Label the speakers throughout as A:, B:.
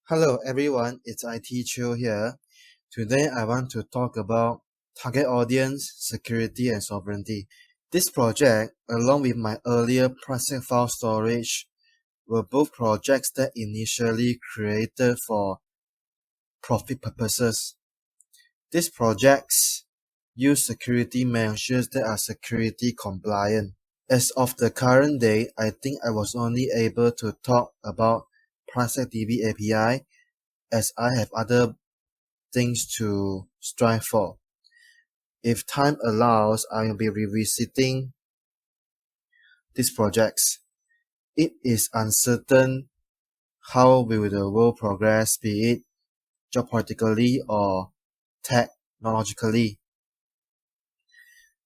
A: Hello everyone, it's IT Chill here. Today I want to talk about target audience, security and sovereignty. This project, along with my earlier PriSec file storage, were both projects that initially created for profit purposes. These projects use security measures that are security compliant. As of the current day, I think I was only able to talk about PriSecDBAPI as I have other things to strive for. If time allows, I will be revisiting these projects. It is uncertain how will the world progress, be it geopolitically or technologically.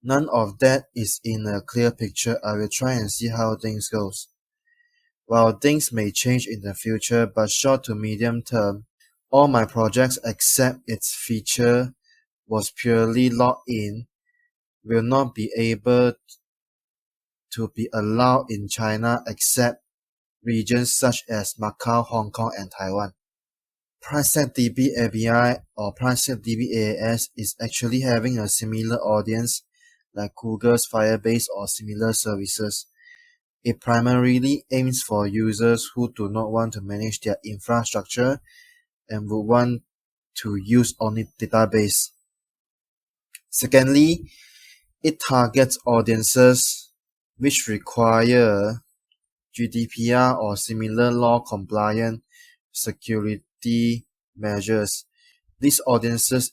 A: None of that is in a clear picture. I will try and see how things goes. While things may change in the future, but short to medium term, all my projects except its feature was purely logged in will not be able to be allowed in China except regions such as Macau, Hong Kong, and Taiwan. PriSecDBAPI or PriSecDBAS is actually having a similar audience like Google's Firebase or similar services. It primarily aims for users who do not want to manage their infrastructure and would want to use only database. Secondly, it targets audiences which require GDPR or similar law-compliant security measures. These audiences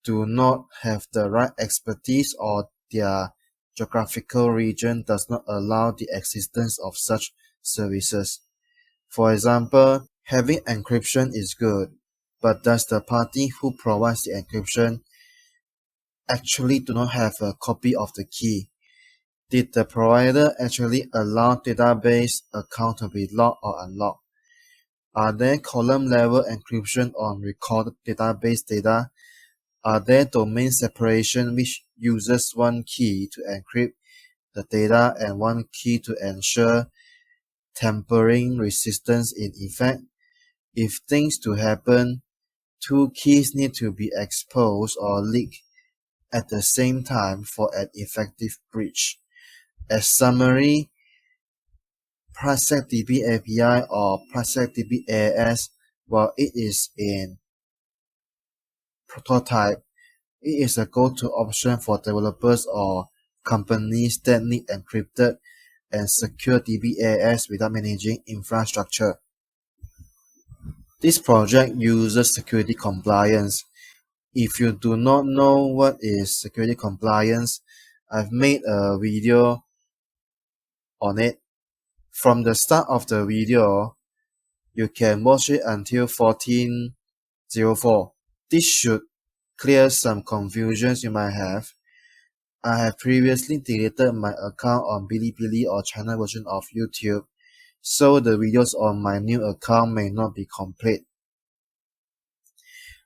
A: do not have the right expertise or their geographical region does not allow the existence of such services. For example, having encryption is good, but does the party who provides the encryption actually do not have a copy of the key? Did the provider actually allow database account to be locked or unlocked? Are there column-level encryption on recorded database data? Are there domain separation which uses one key to encrypt the data and one key to ensure tampering resistance in effect? If things to happen, two keys need to be exposed or leaked at the same time for an effective breach. As summary, PriSecDBAPI or PriSecDBAS, while it is in prototype, it is a go-to option for developers or companies that need encrypted and secure DBAS without managing infrastructure. This project uses security compliance. If you do not know what is security compliance, I've made a video on it. From the start of the video, you can watch it until 14:04. This should clear some confusions you might have. I have previously deleted my account on Bilibili or China version of YouTube, so the videos on my new account may not be complete.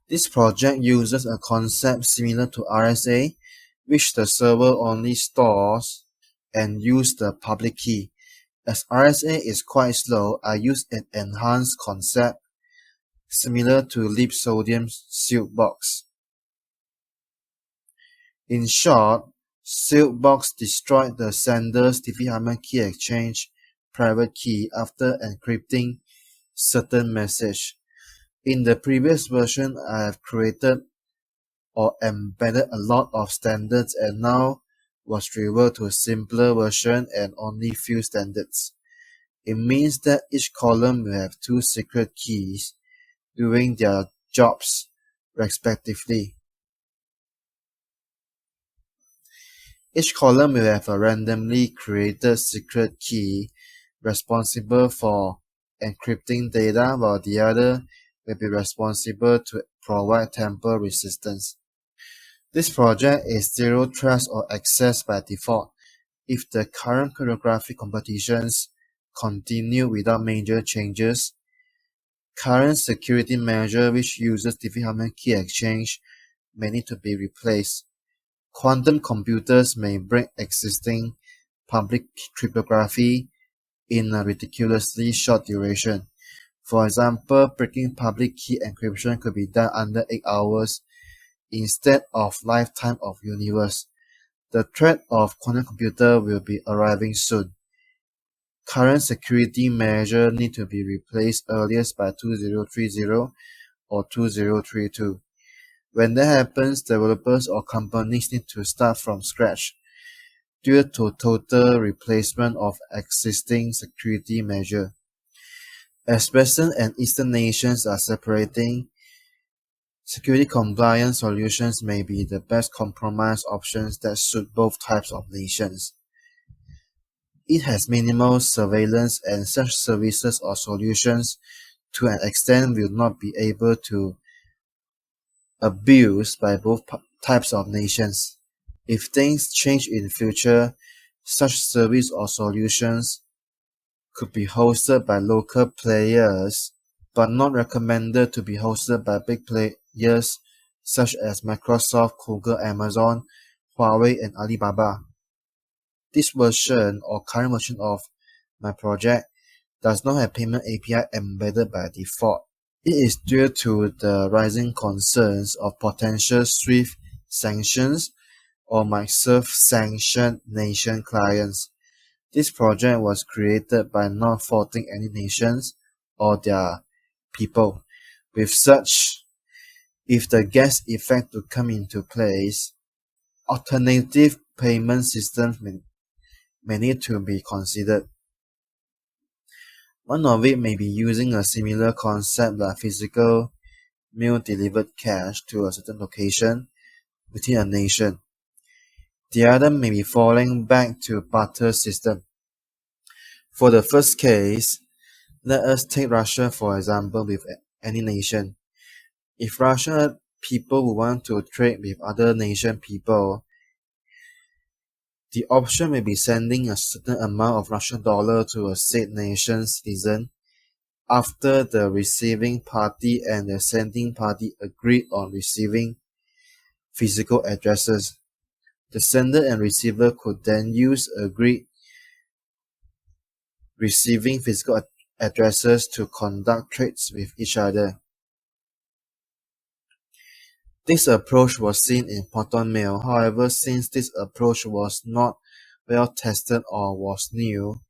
A: This project uses a concept similar to RSA, which the server only stores and uses the public key. As RSA is quite slow, I use an enhanced concept similar to LibSodium's Silkbox. In short, Silkbox destroyed the sender's diffie-hellman key exchange private key after encrypting certain message. In the previous version, I have created or embedded a lot of standards and now was reverted to a simpler version and only few standards. It means that each column will have two secret keys doing their jobs respectively. Each column will have a randomly created secret key responsible for encrypting data, while the other will be responsible to provide tamper resistance. This project is zero trust or access by default. If the current cryptographic competitions continue without major changes, current security measure which uses diffie-hellman key exchange may need to be replaced. Quantum computers may break existing public cryptography in a ridiculously short duration. For example, breaking public key encryption could be done under 8 hours instead of lifetime of universe. The threat of quantum computer will be arriving soon. Current security measures need to be replaced earliest by 2030 or 2032. When that happens, developers or companies need to start from scratch due to total replacement of existing security measures. As Western and Eastern nations are separating, security compliance solutions may be the best compromise options that suit both types of nations. It has minimal surveillance, and such services or solutions to an extent will not be able to abused by both types of nations. If things change in future, such service or solutions could be hosted by local players, but not recommended to be hosted by big players such as Microsoft, Google, Amazon, Huawei, and Alibaba. This version or current version of my project does not have payment API embedded by default. It is due to the rising concerns of potential SWIFT sanctions or might serve sanctioned nation clients. This project was created by not faulting any nations or their people. With such, if the gas effect to come into place, alternative payment systems may need to be considered. One of it may be using a similar concept like physical mail-delivered cash to a certain location within a nation. The other may be falling back to barter system. For the first case, let us take Russia for example with any nation. If Russian people would want to trade with other nation people, the option may be sending a certain amount of Russian dollar to a said nation citizen after the receiving party and the sending party agreed on receiving physical addresses. The sender and receiver could then use agreed receiving physical addresses to conduct trades with each other. This approach was seen in Proton Mail. However, since this approach was not well tested or was new,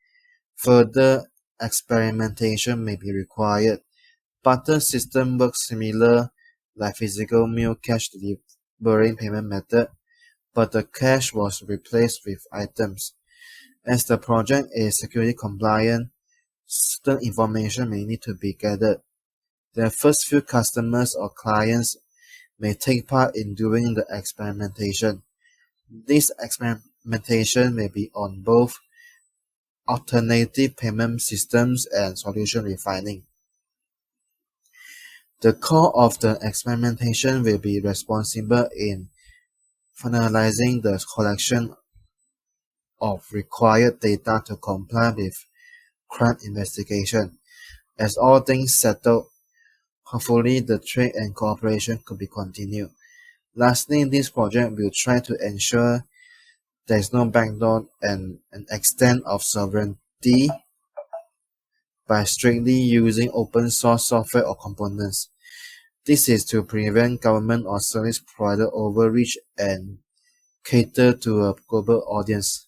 A: further experimentation may be required. Barter system works similar like physical mail cash delivering payment method, but the cash was replaced with items. As the project is security compliant, certain information may need to be gathered. The first few customers or clients may take part in doing the experimentation. This experimentation may be on both alternative payment systems and solution refining. The core of the experimentation will be responsible in finalizing the collection of required data to comply with crime investigation. As all things settled, hopefully the trade and cooperation could be continued. Lastly, this project will try to ensure there is no backdoor and an extent of sovereignty by strictly using open source software or components. This is to prevent government or service provider overreach and cater to a global audience.